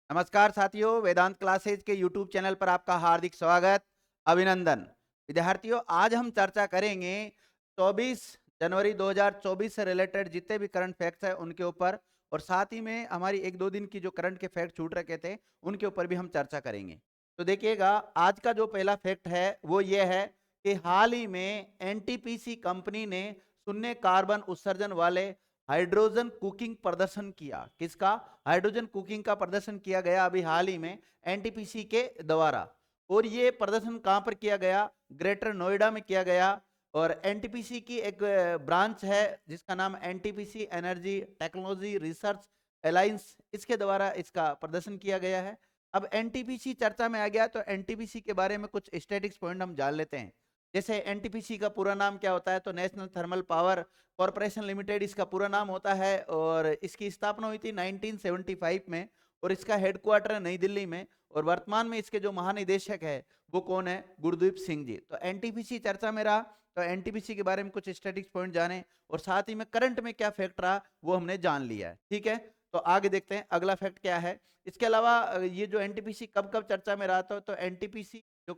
नमस्कार साथियों, वेदांत क्लासेज के यूट्यूब चैनल पर आपका हार्दिक स्वागत, अभिनंदन। विद्यार्थियों, आज हम चर्चा करेंगे 24 जनवरी 2024 से रिलेटेड जितने भी करंट फैक्ट्स हैं उनके ऊपर, और साथ ही में हमारी एक दो दिन की जो करंट के फैक्ट छूट रखे थे उनके ऊपर भी हम चर्चा करेंगे। तो देखिएगा, आज का जो पहला फैक्ट है वो ये है कि हाल ही में एनटीपीसी कंपनी ने शून्य कार्बन उत्सर्जन वाले हाइड्रोजन कुकिंग प्रदर्शन किया। किसका? हाइड्रोजन कुकिंग का प्रदर्शन किया गया अभी हाल ही में एनटीपीसी के द्वारा। और ये प्रदर्शन कहां पर किया गया? ग्रेटर नोएडा में किया गया। और एनटीपीसी की एक ब्रांच है जिसका नाम NTPC energy technology research alliance, इसके द्वारा इसका प्रदर्शन किया गया है। अब एनटीपीसी चर्चा में आ गया तो एनटीपीसी के बारे में कुछ स्टैटिक्स पॉइंट हम जान लेते हैं। जैसे एनटीपीसी का पूरा नाम क्या होता है? तो national thermal power corporation limited इसका पूरा नाम होता है, और इसकी स्थापना हुई थी 1975 में, और इसका हेडक्वार्टर है नई दिल्ली में। और वर्तमान में इसके जो महानिदेशक है वो कौन है? गुरदीप सिंह जी। तो एनटीपीसी चर्चा में रहा, तो एनटीपीसी के बारे में कुछ स्टैटिक्स पॉइंट जाने, और साथ ही में करंट में क्या फैक्ट रहा वो हमने जान लिया है। ठीक है, तो आगे देखते हैं अगला फैक्ट क्या है। इसके अलावा ये जो एनटीपीसी कब कब चर्चा में रहा था, तो एनटीपीसी जो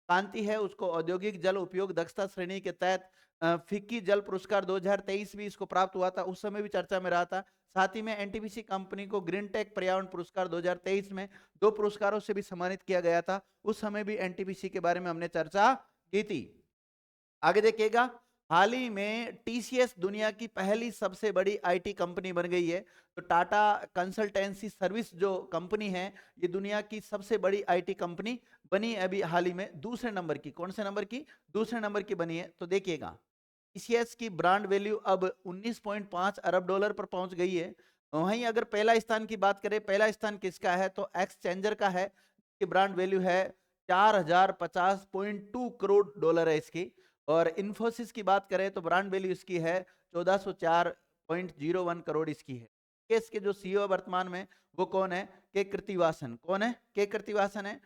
कांति है उसको औद्योगिक जल उपयोग दक्षता श्रेणी के तहत फिक्की जल पुरस्कार 2023 भी इसको प्राप्त हुआ था, उस समय भी चर्चा में रहा था। साथ ही में एनटीपीसी कंपनी को ग्रीन टेक पर्यावरण पुरस्कार 2023 में 2 पुरस्कारों से भी सम्मानित किया गया था, उस समय भी एनटीपीसी के बारे में हमने चर्चा की थी। आगे देखिएगा, हाल ही में टीसीएस दुनिया की पहली सबसे बड़ी आईटी कंपनी बन गई है। तो टाटा कंसल्टेंसी सर्विस जो कंपनी है ये दुनिया की सबसे बड़ी आईटी कंपनी बनी है अभी हाल ही में, दूसरे नंबर की। कौन से नंबर की? दूसरे नंबर की बनी है। तो देखिएगा, टीसीएस की ब्रांड वैल्यू अब 19.5 अरब डॉलर पर पहुंच गई है। वहीं अगर पहला स्थान की बात करें, पहला स्थान किसका है? तो एक्सचेंजर का है, की ब्रांड वैल्यू है 4050.2 करोड़ डॉलर है इसकी। और इन्फोसिस की बात करें तो ब्रांड वैल्यू इसकी है 1404.01 करोड़ इसकी है। इसके जो सीईओ वर्तमान में वो कौन है? के कृतिवासन। कौन है? के कृतिवासन है।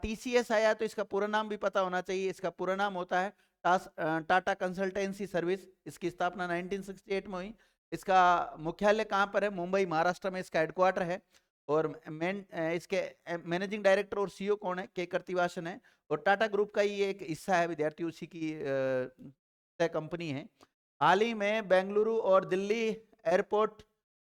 टीसीएस आया तो इसका पूरा नाम भी पता होना चाहिए। इसका पूरा नाम होता है टाटा कंसल्टेंसी सर्विस। इसकी स्थापना 1968 में हुई। इसका मुख्यालय कहाँ पर है? मुंबई, महाराष्ट्र में इसका हेडक्वार्टर है। और इसके मैनेजिंग डायरेक्टर और सीईओ कौन है? के कृतिवासन है। और टाटा ग्रुप का ही एक हिस्सा है विद्यार्थी, उसी की कंपनी है। हाल ही में बेंगलुरु और दिल्ली एयरपोर्ट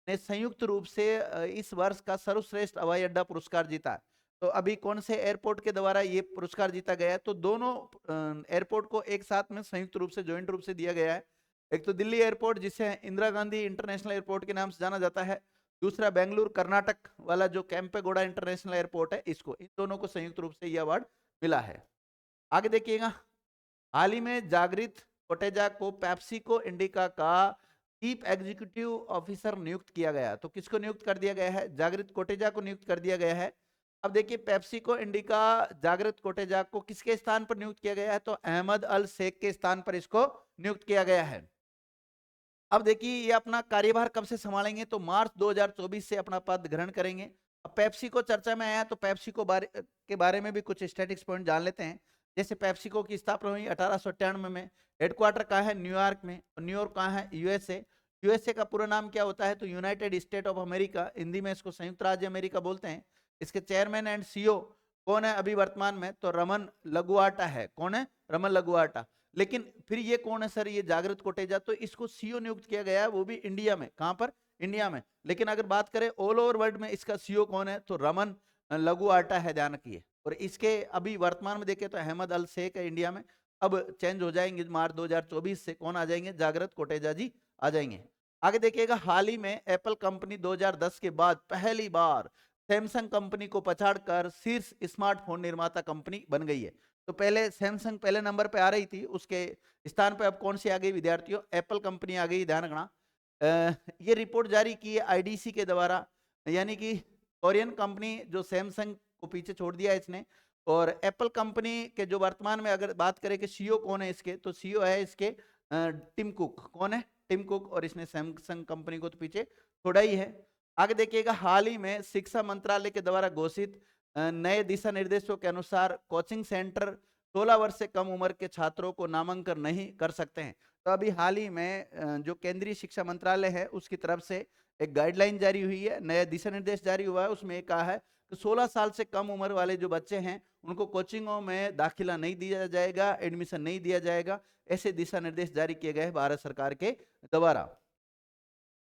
ने संयुक्त रूप से इस वर्ष का सर्वश्रेष्ठ हवाई अड्डा पुरस्कार जीता। तो अभी कौन से एयरपोर्ट के द्वारा ये पुरस्कार जीता गया है? तो दोनों एयरपोर्ट को एक साथ में संयुक्त रूप से, ज्वाइंट रूप से दिया गया है। एक तो दिल्ली एयरपोर्ट जिसे इंदिरा गांधी इंटरनेशनल एयरपोर्ट के नाम से जाना जाता है, दूसरा बेंगलुरु कर्नाटक वाला जो कैंपेगौड़ा इंटरनेशनल एयरपोर्ट है, इसको, इन दोनों को संयुक्त रूप से यह अवार्ड मिला है। आगे देखिएगा, हाल ही में जागृत कोटेचा को पेप्सिको इंडिका का चीफ एग्जीक्यूटिव ऑफिसर नियुक्त किया गया। तो किसको नियुक्त कर दिया गया है? जागृत कोटेचा को नियुक्त कर दिया गया है। अब देखिए, पेप्सिको इंडिका जागृत कोटेचा को किसके स्थान पर नियुक्त किया गया है? तो अहमद अल शेख के स्थान पर इसको नियुक्त किया गया है। अब देखिए, ये अपना कार्यभार कब से संभालेंगे? तो मार्च 2024 से अपना पद ग्रहण करेंगे। अब पेप्सिको चर्चा में आया तो पेप्सिको के बारे में भी कुछ स्टैटिक्स पॉइंट जान लेते हैं। जैसे पेप्सिको की स्थापना हुई 1898 में। हेडक्वार्टर कहाँ है? न्यूयॉर्क में। और न्यूयॉर्क कहाँ है? यूएसए। यूएसए का पूरा नाम क्या होता है? तो United state of America, Hindi में इसको संयुक्त राज्य अमेरिका बोलते हैं। इसके चेयरमैन एंड सीईओ कौन है अभी वर्तमान में? तो रमन लगुआटा है। कौन है? रमन लगुआटा। लेकिन फिर ये कौन है सर? ये जागृत कोटेचा। तो इसको सीईओ नियुक्त किया गया है, वो भी इंडिया में। कहां पर? इंडिया में। लेकिन अगर बात करें ऑल ओवर वर्ल्ड में इसका सीईओ कौन है? तो रमन लगुआटा है, ध्यान रखिए। और इसके अभी वर्तमान में देखें तो अहमद अल शेख है इंडिया में। अब चेंज हो जाएंगे मार्च 2024 से, कौन आ जाएंगे? जागृत कोटेचा जी आ जाएंगे। आगे देखिएगा, हाल ही में एप्पल कंपनी 2010 के बाद पहली बार सैमसंग कंपनी को पछाड़कर शीर्ष स्मार्टफोन निर्माता कंपनी बन गई है। तो पहले सैमसंग पहले नंबर पे आ रही थी, उसके स्थान पे अब कौन सी आ गई विद्यार्थियों? एप्पल कंपनी आ गई, ध्यान रखना। ये रिपोर्ट जारी की है आईडीसी के द्वारा, यानी कि कोरियन कंपनी जो सैमसंग को पीछे छोड़ दिया इसने। और एप्पल कंपनी के जो वर्तमान में अगर बात करें कि सीईओ कौन है इसके, तो सीईओ है इसके टिम कुक। कौन है? Tim Cook. और इसने सैमसंग कंपनी को तो पीछे छोड़ा ही है। आगे देखिएगा, हाल ही में शिक्षा मंत्रालय के द्वारा घोषित नए दिशा निर्देशों के अनुसार कोचिंग सेंटर 16 वर्ष से कम उम्र के छात्रों को नामांकन नहीं कर सकते हैं। तो अभी हाल ही में जो केंद्रीय शिक्षा मंत्रालय है उसकी तरफ से एक गाइडलाइन जारी हुई है, नया दिशा निर्देश जारी हुआ है। उसमें कहा है तो 16 साल से कम उम्र वाले जो बच्चे हैं उनको कोचिंगों में दाखिला नहीं दिया जाएगा, एडमिशन नहीं दिया जाएगा। ऐसे दिशा निर्देश जारी किए गए हैं भारत सरकार के द्वारा।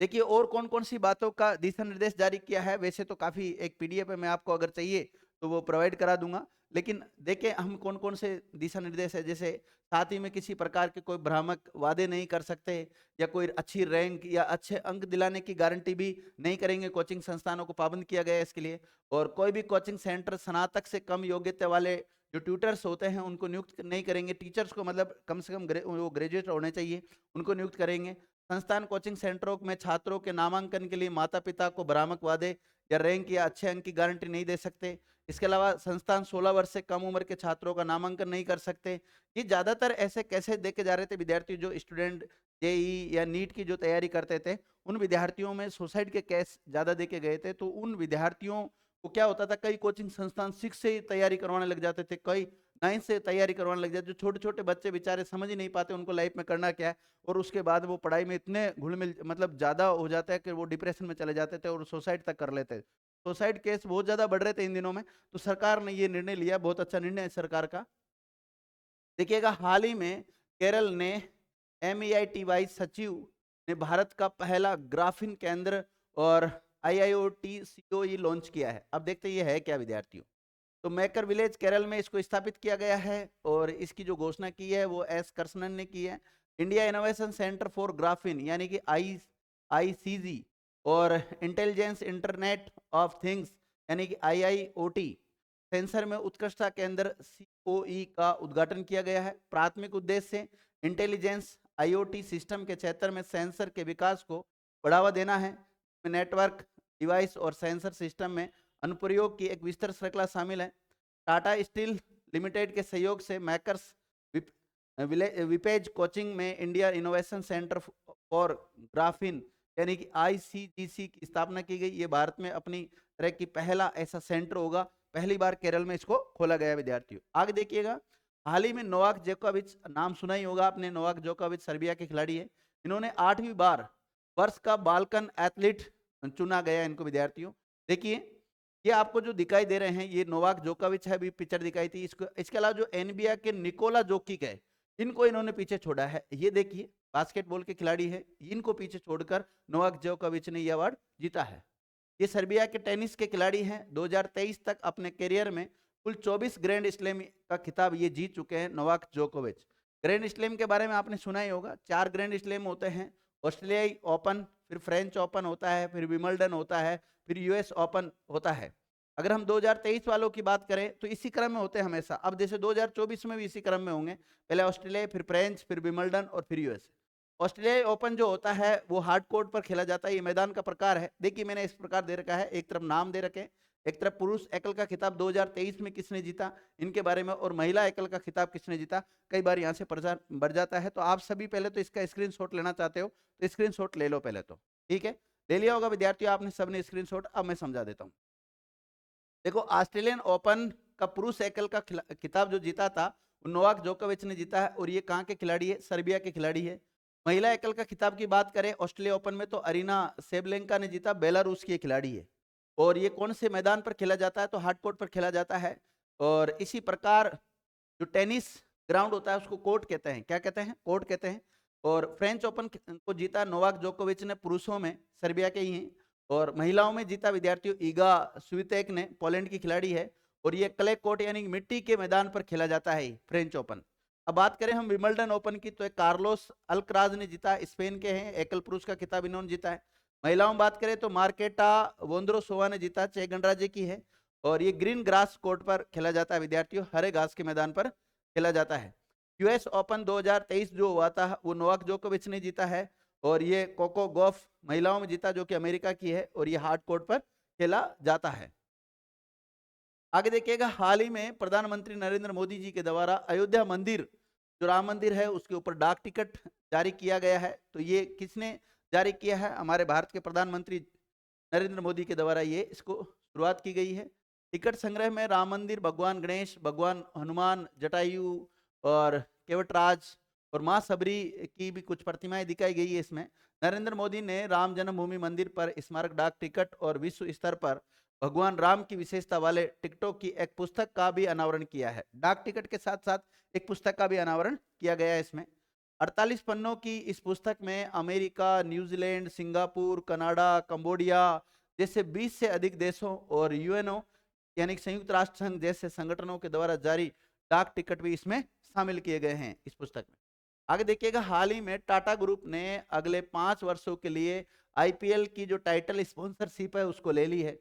देखिए और कौन कौन सी बातों का दिशा निर्देश जारी किया है। वैसे तो काफी एक पीडीएफ है, मैं आपको अगर चाहिए तो वो प्रोवाइड करा दूंगा, लेकिन देखें हम कौन कौन से दिशा निर्देश है। जैसे साथ ही में किसी प्रकार के कोई भ्रामक वादे नहीं कर सकते, या कोई अच्छी रैंक या अच्छे अंक दिलाने की गारंटी भी नहीं करेंगे। कोचिंग संस्थानों को पाबंद किया गया है इसके लिए। और कोई भी कोचिंग सेंटर स्नातक से कम योग्यता वाले जो ट्यूटर्स होते हैं उनको नियुक्त नहीं करेंगे। टीचर्स को मतलब कम से कम वो ग्रेजुएट होने चाहिए, उनको नियुक्त करेंगे। संस्थान कोचिंग सेंटरों में छात्रों के नामांकन के लिए माता पिता को भ्रामक वादे या रैंक या अच्छे अंक की गारंटी नहीं दे सकते। इसके अलावा संस्थान 16 वर्ष से कम उम्र के छात्रों का नामांकन नहीं कर सकते। ये ज्यादातर ऐसे कैसे देखे जा रहे थे विद्यार्थी जो स्टूडेंट जेई या नीट की जो तैयारी करते थे, उन विद्यार्थियों में सुसाइड के केस ज्यादा देखे गए थे। तो उन विद्यार्थियों को क्या होता था, कई कोचिंग संस्थान 6 से ही तैयारी करवाने लग जाते थे, कई 9 से तैयारी करवाने लग जाते। जो छोटे छोटे बच्चे बेचारे समझ ही नहीं पाते उनको लाइफ में करना क्या है, और उसके बाद वो पढ़ाई में इतने घुल मिल मतलब ज्यादा हो जाता है कि वो डिप्रेशन में चले जाते थे और सुसाइड तक कर लेते। सुसाइड केस बहुत ज्यादा बढ़ रहे थे इन दिनों में। तो सरकार ने ये निर्णय लिया, बहुत अच्छा निर्णय है सरकार का। देखिएगा हाल ही में केरल ने MEITY सचिव ने भारत का पहला ग्राफीन केंद्र और IIoT COE लॉन्च किया है। अब देखते ये है क्या विद्यार्थियों। तो मैकर विलेज केरल में इसको स्थापित किया गया है, और इसकी जो घोषणा की है वो एस कृष्णन ने की है। India innovation centre for graphene यानी कि IICG और इंटेलिजेंस इंटरनेट ऑफ थिंग्स यानी कि IIoT सेंसर में उत्कृष्टता केंद्र COE का उद्घाटन किया गया है। प्राथमिक उद्देश्य से इंटेलिजेंस IoT सिस्टम के क्षेत्र में सेंसर के विकास को बढ़ावा देना है। नेटवर्क डिवाइस और सेंसर सिस्टम में अनुप्रयोग की एक विस्तृत श्रृंखला शामिल है। टाटा स्टील लिमिटेड के सहयोग से मैकर्स विपेज कोचिंग में India innovation centre for graphene यानी कि ICGC की स्थापना की गई। ये भारत में अपनी तरह की पहला ऐसा सेंटर होगा, पहली बार केरल में इसको खोला गया विद्यार्थियों। आगे देखिएगा, हाल ही में नोवाक जोकोविच, नाम सुना ही होगा आपने, नोवाक जोकोविच सर्बिया के खिलाड़ी है। इन्होंने 8वीं बार वर्ष का बाल्कन एथलीट चुना गया इनको विद्यार्थियों। देखिए ये आपको जो दिखाई दे रहे हैं ये नोवाक जोकोविच है, अभी पिक्चर दिखाई थी इसको। इसके अलावा जो NBA के निकोला जोकिक है, इनको इन्होंने पीछे छोड़ा है। ये देखिए बास्केटबॉल के खिलाड़ी है, इनको पीछे छोड़कर नोवाक जोकोविच ने यह अवार्ड जीता है। ये सर्बिया के टेनिस के खिलाड़ी हैं। 2023 तक अपने करियर में कुल 24 ग्रैंड स्लैम का खिताब ये जीत चुके हैं नोवाक जोकोविच। ग्रैंड स्लैम के बारे में आपने सुना ही होगा, 4 ग्रैंड स्लैम होते हैं। ऑस्ट्रेलियाई ओपन, फिर फ्रेंच ओपन होता है, फिर विमल्डन होता है, फिर US ओपन होता है। अगर हम 2023 वालों की बात करें तो इसी क्रम में होते हैं हमेशा। अब जैसे 2024 में भी इसी क्रम में होंगे, पहले ऑस्ट्रेलिया, फिर फ्रेंच, फिर विमल्डन और फिर US। ऑस्ट्रेलियाई ओपन जो होता है वो हार्ड कोर्ट पर खेला जाता है। ये मैदान का प्रकार है। देखिए मैंने इस प्रकार दे रखा है, एक तरफ नाम दे रखे, एक तरफ पुरुष एकल का खिताब 2023 में किसने जीता इनके बारे में, और महिला एकल का खिताब किसने जीता। कई बार यहाँ से प्रचार बढ़ जाता है। तो आप सभी पहले तो इसका स्क्रीनशॉट लेना चाहते हो तो स्क्रीनशॉट ले लो पहले तो, ठीक है। ले लिया होगा विद्यार्थियों आपने सबने स्क्रीनशॉट। अब मैं समझा देता हूँ। देखो ऑस्ट्रेलियन ओपन का पुरुष एकल का खिताब जो जीता था वो नोवाक जोकोविच ने जीता है, और ये कहाँ के खिलाड़ी है, सर्बिया के खिलाड़ी है। महिला एकल का खिताब की बात करें ऑस्ट्रेलिया ओपन में तो अरीना सेबलेंका ने जीता, बेलारूस की खिलाड़ी है। और ये कौन से मैदान पर खेला जाता है, तो हार्ड कोर्ट पर खेला जाता है। और इसी प्रकार जो टेनिस ग्राउंड होता है उसको कोर्ट कहते हैं, क्या कहते हैं, कोर्ट कहते हैं। और फ्रेंच ओपन को जीता नोवाक जोकोविच ने, पुरुषों में सर्बिया के ही हैं। और महिलाओं में जीता विद्यार्थियों ईगा स्वितेक ने, पोलैंड की खिलाड़ी है। और ये क्ले कोर्ट यानी मिट्टी के मैदान पर खेला जाता है फ्रेंच ओपन। अब बात करें हम विमल्डन ओपन की तो कार्लोस अल्कराज ने जीता, स्पेन के हैं, एकल पुरुष का खिताब इन्होंने जीता है। महिलाओं में बात करें तो मार्केटा वोंद्रोसोवा ने जीता, चेक गणराज्य की है। और ये ग्रीन ग्रास कोर्ट पर खेला जाता है विद्यार्थियों, हरे घास के मैदान पर खेला जाता है। US ओपन 2023 जो हुआ था वो नोवाक जोकोविच ने जीता है। और ये कोको गॉफ महिलाओं में जीता जो कि अमेरिका की है, और ये हार्ड कोर्ट पर खेला जाता है। आगे देखिएगा, हाल ही में प्रधानमंत्री नरेंद्र मोदी जी के द्वारा अयोध्या मंदिर जो राम मंदिर है उसके ऊपर डाक टिकट जारी किया गया है। तो ये किसने जारी किया है, हमारे भारत के प्रधानमंत्री नरेंद्र मोदी के द्वारा ये इसको शुरुआत की गई है। टिकट संग्रह में राम मंदिर, भगवान गणेश, भगवान हनुमान, जटायु और केवटराज और माँ सबरी की भी कुछ प्रतिमाएं दिखाई गई है इसमें। नरेंद्र मोदी ने राम जन्मभूमि मंदिर पर स्मारक डाक टिकट और विश्व स्तर पर भगवान राम की विशेषता वाले टिकटों की एक पुस्तक का भी अनावरण किया है। डाक टिकट के साथ साथ एक पुस्तक का भी अनावरण किया गया है इसमें। 48 पन्नों की इस पुस्तक में America, New Zealand, Singapore, Canada, Cambodia जैसे 20 से अधिक देशों और यूएनओ यानी कि संयुक्त राष्ट्र संघ जैसे संगठनों के द्वारा जारी डाक टिकट भी इसमें शामिल किए गए हैं इस पुस्तक में। आगे देखिएगा, हाल ही में टाटा ग्रुप ने अगले 5 वर्षों के लिए आईपीएल की जो टाइटल स्पॉन्सरशिप है उसको ले ली है।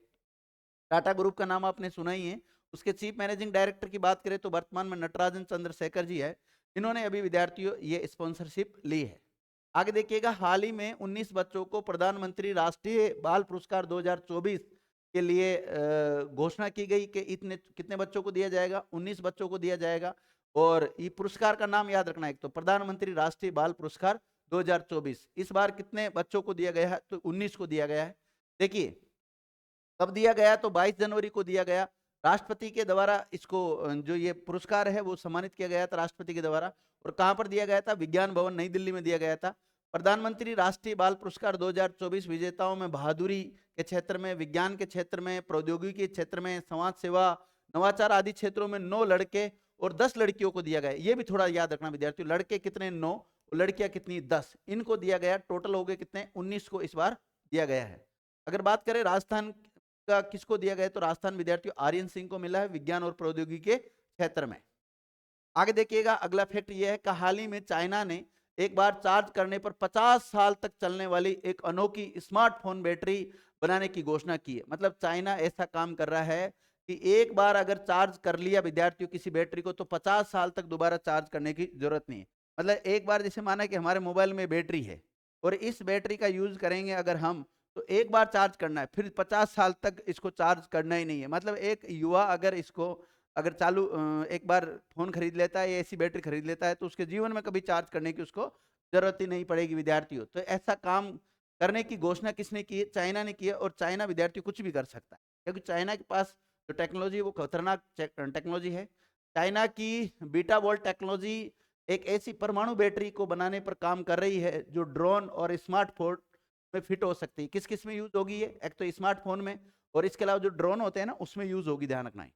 टाटा ग्रुप का नाम आपने सुना ही है। उसके चीफ मैनेजिंग डायरेक्टर की बात करें तो वर्तमान में नटराजन चंद्रशेखर जी है। इन्होंने अभी विद्यार्थियों ये स्पॉन्सरशिप ली है। आगे देखिएगा, हाल ही में 19 बच्चों को प्रधानमंत्री राष्ट्रीय बाल पुरस्कार 2024 के लिए घोषणा की गई कि इतने कितने बच्चों को दिया जाएगा, 19 बच्चों को दिया जाएगा। और ये पुरस्कार का नाम याद रखना है, तो प्रधानमंत्री राष्ट्रीय बाल पुरस्कार 2024 इस बार कितने बच्चों को दिया गया है, तो 19 को दिया गया है। देखिए कब दिया गया, तो 22 जनवरी को दिया गया। राष्ट्रपति के द्वारा इसको जो ये पुरस्कार है वो सम्मानित किया गया था राष्ट्रपति के द्वारा। और कहां पर दिया गया था, विज्ञान भवन नई दिल्ली में दिया गया था। प्रधानमंत्री राष्ट्रीय बाल पुरस्कार 2024 विजेताओं में बहादुरी के क्षेत्र में, विज्ञान के क्षेत्र में, प्रौद्योगिकी के क्षेत्र में, समाज सेवा, नवाचार आदि क्षेत्रों में 9 लड़के और 10 लड़कियों को दिया गया। ये भी थोड़ा याद रखना विद्यार्थियों, लड़के कितने 9, लड़कियां कितनी 10, इनको दिया गया। टोटल हो गए कितने 19 को इस बार दिया गया है। अगर बात करें राजस्थान का किसको दिया गया, तो राजस्थान विद्यार्थियों आर्यन सिंह को मिला है विज्ञान और प्रौद्योगिकी के क्षेत्र में। आगे देखिएगा, अगला फैक्ट यह है कि हाल ही में चाइना ने एक बार चार्ज करने पर 50 साल तक चलने वाली एक अनोखी स्मार्टफोन बैटरी बनाने की घोषणा की है। मतलब चाइना ऐसा काम कर रहा है कि एक बार अगर चार्ज कर लिया विद्यार्थियों किसी बैटरी को तो 50 साल तक दोबारा चार्ज करने की जरूरत नहीं है। मतलब एक बार जैसे माना कि हमारे मोबाइल में बैटरी है और इस बैटरी का यूज करेंगे अगर हम, तो एक बार चार्ज करना है, फिर 50 साल तक इसको चार्ज करना ही नहीं है। मतलब एक युवा अगर इसको अगर चालू एक बार फोन खरीद लेता है या ऐसी बैटरी खरीद लेता है तो उसके जीवन में कभी चार्ज करने की उसको जरूरत ही नहीं पड़ेगी विद्यार्थियों। तो ऐसा काम करने की घोषणा किसने की है, चाइना ने की है। और चाइना विद्यार्थी कुछ भी कर सकता है क्योंकि चाइना के पास जो टेक्नोलॉजी है वो खतरनाक टेक्नोलॉजी है। चाइना की बीटा वोल्ट टेक्नोलॉजी एक ऐसी परमाणु बैटरी को बनाने पर काम कर रही है जो ड्रोन और स्मार्टफोन में फिट हो सकती है। किस किस में यूज होगी ये, एक तो स्मार्टफोन में और इसके अलावा जो ड्रोन होते हैं ना उसमें यूज होगी, ध्यान रखना है।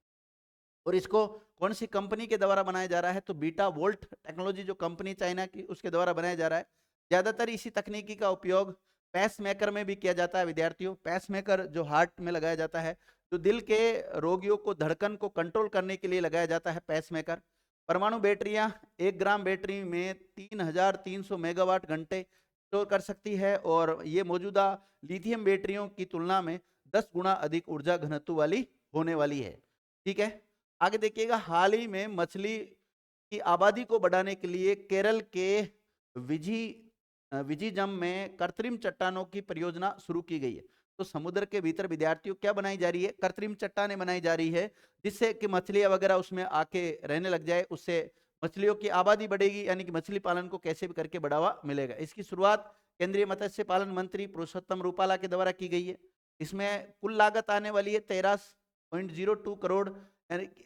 और इसको कौन सी कंपनी के द्वारा बनाया जा रहा है, तो बीटा वोल्ट टेक्नोलॉजी जो कंपनी चाइना की उसके द्वारा बनाया जा रहा है। ज्यादातर इसी तकनीकी का उपयोग पैस मेकर में भी किया जाता है विद्यार्थियों। पैस मेकर जो हार्ट में लगाया जाता है, जो दिल के रोगियों को धड़कन को कंट्रोल करने के लिए लगाया जाता है पैस मेकर। परमाणु बैटरियां 1 ग्राम बैटरी में 3300 मेगावाट घंटे स्टोर कर सकती है और ये मौजूदा लिथियम बैटरियों की तुलना में 10 गुना अधिक ऊर्जा घनत्व वाली होने वाली है। ठीक है, आगे देखिएगा, हाल ही में मछली की आबादी को बढ़ाने के लिए केरल के विजी विजिजम में कृत्रिम चट्टानों की परियोजना शुरू की गई है। तो समुद्र के भीतर विद्यार्थियों क्या बनाई जा रही है, कृत्रिम चट्टानें बनाई जा रही है जिससे कि मछलियां वगैरह उसमें आके रहने लग जाए, उससे मछलियों की आबादी बढ़ेगी, यानी कि मछली पालन को कैसे भी करके बढ़ावा मिलेगा। इसकी शुरुआत केंद्रीय मत्स्य पालन मंत्री पुरुषोत्तम रूपाला के द्वारा की गई है। इसमें कुल लागत आने वाली है 13.02 करोड़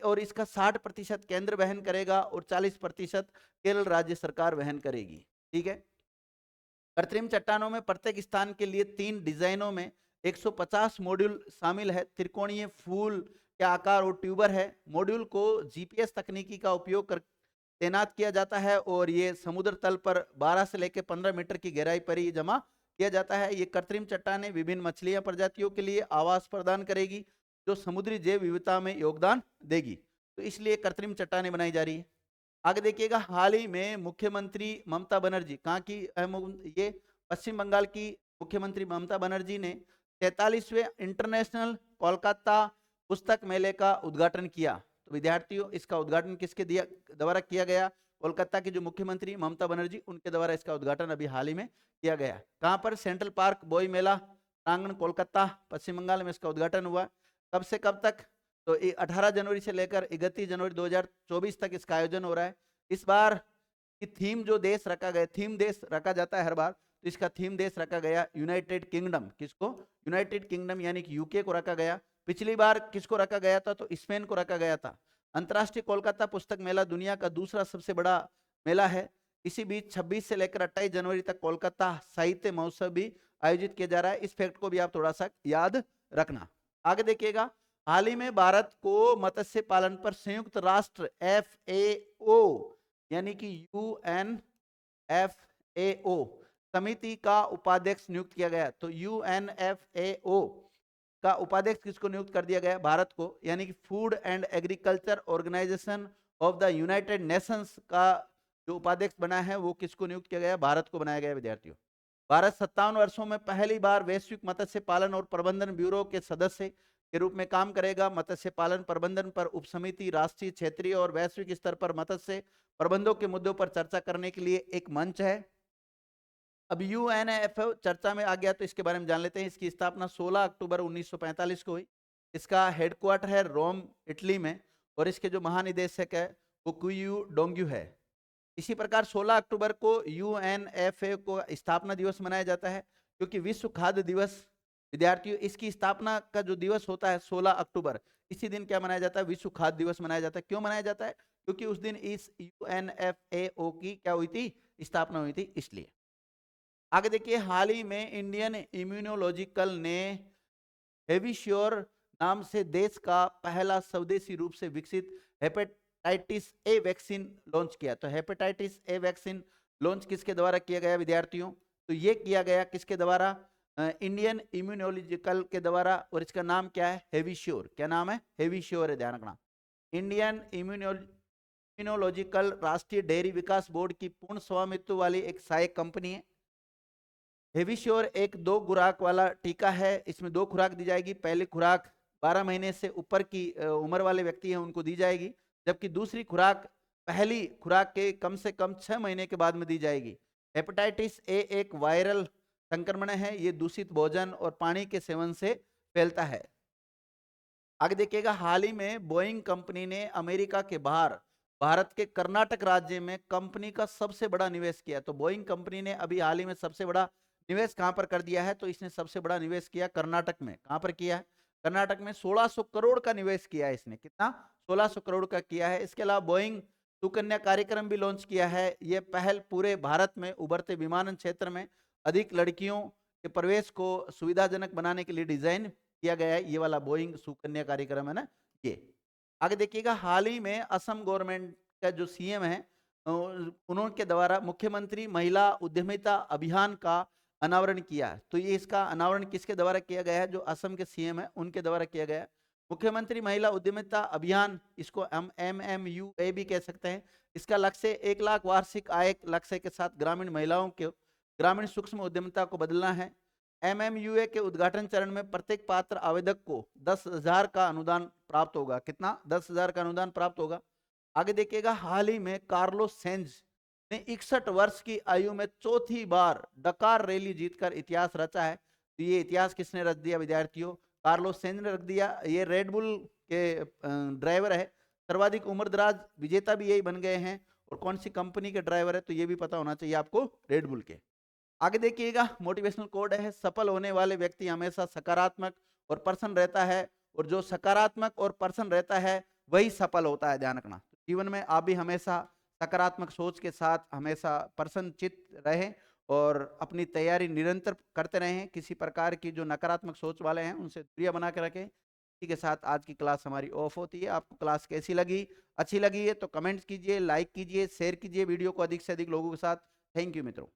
और इसका 60% केंद्र वहन करेगा और 40% केरल राज्य सरकार वहन करेगी। ठीक है, कृत्रिम चट्टानों में प्रत्येक स्थान के लिए 3 डिजाइनों में 150 मॉड्यूल शामिल है। त्रिकोणीय फूल के आकार और ट्यूबर है। मॉड्यूल को जीपीएस तकनीकी का उपयोग कर तैनात किया जाता है और ये समुद्र तल पर 12 से लेकर 15 मीटर की गहराई पर ही जमा किया जाता है। ये कृत्रिम चट्टानें विभिन्न मछलियां प्रजातियों के लिए आवास प्रदान करेगी जो समुद्री जैव विविधता में योगदान देगी। तो इसलिए कृत्रिम चट्टानें बनाई जा रही है। आगे देखिएगा, हाल ही में मुख्यमंत्री ममता बनर्जी, कहाँ की ये पश्चिम बंगाल की मुख्यमंत्री ममता बनर्जी ने 43वें इंटरनेशनल कोलकाता पुस्तक मेले का उद्घाटन किया। तो विद्यार्थियों इसका उद्घाटन किसके द्वारा किया गया, कोलकाता की जो मुख्यमंत्री ममता बनर्जी उनके द्वारा इसका उद्घाटन अभी हाल ही में किया गया। कहाँ पर, सेंट्रल पार्क बोई मेला प्रांगण कोलकाता पश्चिम बंगाल में इसका उद्घाटन हुआ। कब से कब तक, तो 18 जनवरी से लेकर 31 जनवरी 2024 तक इसका आयोजन हो रहा है। इस बार की थीम जो देश रखा गया, थीम देश रखा जाता है हर बार, तो इसका थीम देश रखा गया यूनाइटेड किंगडम। किसको, यूनाइटेड किंगडम यानी कि यूके को रखा गया। पिछली बार किसको रखा गया था, तो स्पेन को रखा गया था। अंतर्राष्ट्रीय कोलकाता पुस्तक मेला दुनिया का दूसरा सबसे बड़ा मेला है। इसी बीच 26 से लेकर 28 जनवरी तक कोलकाता साहित्य महोत्सव भी आयोजित किया जा रहा है। इस फैक्ट को भी आप थोड़ा सा याद रखना। आगे देखिएगा, हाल ही में भारत को मत्स्य पालन पर संयुक्त राष्ट्र FAO यानी कि UNFAO समिति का उपाध्यक्ष नियुक्त किया गया। तो UNFAO का उपाध्यक्ष किसको नियुक्त कर दिया गया? भारत को, यानी कि Food and Agriculture Organisation of the United Nations का जो उपाध्यक्ष बना है वो किसको नियुक्त किया गया? भारत को बनाया गया विद्यार्थियों। भारत 57 वर्षों में पहली बार वैश्विक मत्स्य पालन और प्रबंधन ब्यूरो के सदस्य के रूप में काम करेगा। मत्स्य पालन प्रबंधन पर उपसमिति राष्ट्रीय, क्षेत्रीय और वैश्विक स्तर पर मत्स्य प्रबंधों के मुद्दों पर चर्चा करने के लिए एक मंच है। अब UNFAO चर्चा में आ गया तो इसके बारे में जान लेते हैं। इसकी स्थापना 16 अक्टूबर 1945 को हुई। इसका हेडक्वार्टर है रोम, इटली में, और इसके जो महानिदेशक है वो कुयू डोंग्यू है। इसी प्रकार 16 अक्टूबर को UNFAO को स्थापना दिवस मनाया जाता है, क्योंकि विश्व खाद्य दिवस विद्यार्थियों इसकी स्थापना का जो दिवस होता है 16 अक्टूबर, इसी दिन क्या मनाया जाता है? विश्व खाद्य दिवस मनाया जाता है। क्यों मनाया जाता है? क्योंकि उस दिन इस UNFAO की क्या हुई थी? स्थापना हुई थी, इसलिए। आगे देखिए, हाल ही में इंडियन इम्यूनोलॉजिकल ने हेविश्योर नाम से देश का पहला स्वदेशी रूप से विकसित हेपेटाइटिस ए वैक्सीन लॉन्च किया। तो हेपेटाइटिस ए वैक्सीन लॉन्च किसके द्वारा किया गया विद्यार्थियों? तो ये किया गया किसके द्वारा? इंडियन इम्यूनोलॉजिकल के द्वारा, और इसका नाम क्या है? हेविश्योर। क्या नाम है? हेविश्योर है, ध्यान रखना। इंडियन इम्यूनोलॉजिकल राष्ट्रीय डेयरी विकास बोर्ड की पूर्ण स्वामित्व वाली एक सहायक कंपनी है। हेविश्योर एक 2 खुराक वाला टीका है। इसमें 2 खुराक दी जाएगी। पहली खुराक 12 महीने से ऊपर की उम्र वाले व्यक्ति हैं उनको दी जाएगी, जबकि दूसरी खुराक पहली खुराक के कम से कम 6 महीने के बाद में दी जाएगी। हेपेटाइटिस ए एक वायरल संक्रमण है। ये दूषित भोजन और पानी के सेवन से फैलता है। आगे देखिएगा, हाल ही में बोइंग कंपनी ने अमेरिका के बाहर भारत के कर्नाटक राज्य में कंपनी का सबसे बड़ा निवेश किया। तो बोइंग कंपनी ने अभी हाल ही में सबसे बड़ा निवेश कहां पर कर दिया है? तो इसने सबसे बड़ा निवेश किया कर्नाटक में। कहां पर किया है? कर्नाटक में 1600 करोड़ का निवेश किया है इसने। कितना? 1600 करोड़ का किया है। इसके अलावा बोइंग सुकन्या कार्यक्रम भी लॉन्च किया है। यह पहल पूरे भारत में उभरते विमानन क्षेत्र में अधिक लड़कियों के प्रवेश को सुविधाजनक बनाने के लिए डिजाइन किया गया है। ये वाला बोइंग सुकन्या कार्यक्रम है ना, ये। आगे देखिएगा, हाल ही में असम गवर्नमेंट का जो CM है उनके द्वारा मुख्यमंत्री महिला उद्यमिता अभियान का अनावरण किया। तो ये इसका अनावरण किसके द्वारा किया गया है? जो असम के CM है उनके द्वारा किया गया है। मुख्यमंत्री महिला उद्यमिता अभियान, इसको हम MMUA भी कह सकते हैं। इसका लक्ष्य 1 लाख वार्षिक आय लक्ष्य के साथ ग्रामीण महिलाओं के ग्रामीण सूक्ष्म उद्यमिता को बदलना है। MMUA के उद्घाटन चरण में प्रत्येक पात्र आवेदक को 10,000 का अनुदान प्राप्त होगा। कितना? 10,000 का अनुदान प्राप्त होगा। आगे देखिएगा, हाल ही में कार्लोस सेंज ने 61 वर्ष की आयु में चौथी बार डकार रैली जीतकर इतिहास रचा है। तो ये इतिहास किसने रच दिया विद्यार्थियों? कार्लोस सेंज ने रख दिया। ये रेड बुल के ड्राइवर है। सर्वाधिक उम्रदराज विजेता भी यही बन गए हैं। और कौन सी कंपनी के ड्राइवर है? तो ये भी पता होना चाहिए आपको, रेड बुल के। आगे देखिएगा, मोटिवेशनल कोड है, सफल होने वाले व्यक्ति हमेशा सकारात्मक और प्रसन्न रहता है, और जो सकारात्मक और प्रसन्न रहता है वही सफल होता है। ध्यान रखना, जीवन में आप भी हमेशा सकारात्मक सोच के साथ हमेशा प्रसन्नचित्त रहें और अपनी तैयारी निरंतर करते रहें। किसी प्रकार की जो नकारात्मक सोच वाले हैं उनसे दूरियां बना के रखें। इसी के साथ आज की क्लास हमारी ऑफ होती है। आपको क्लास कैसी लगी? अच्छी लगी है तो कमेंट्स कीजिए, लाइक कीजिए, शेयर कीजिए वीडियो को अधिक से अधिक लोगों के साथ। थैंक यू मित्रों।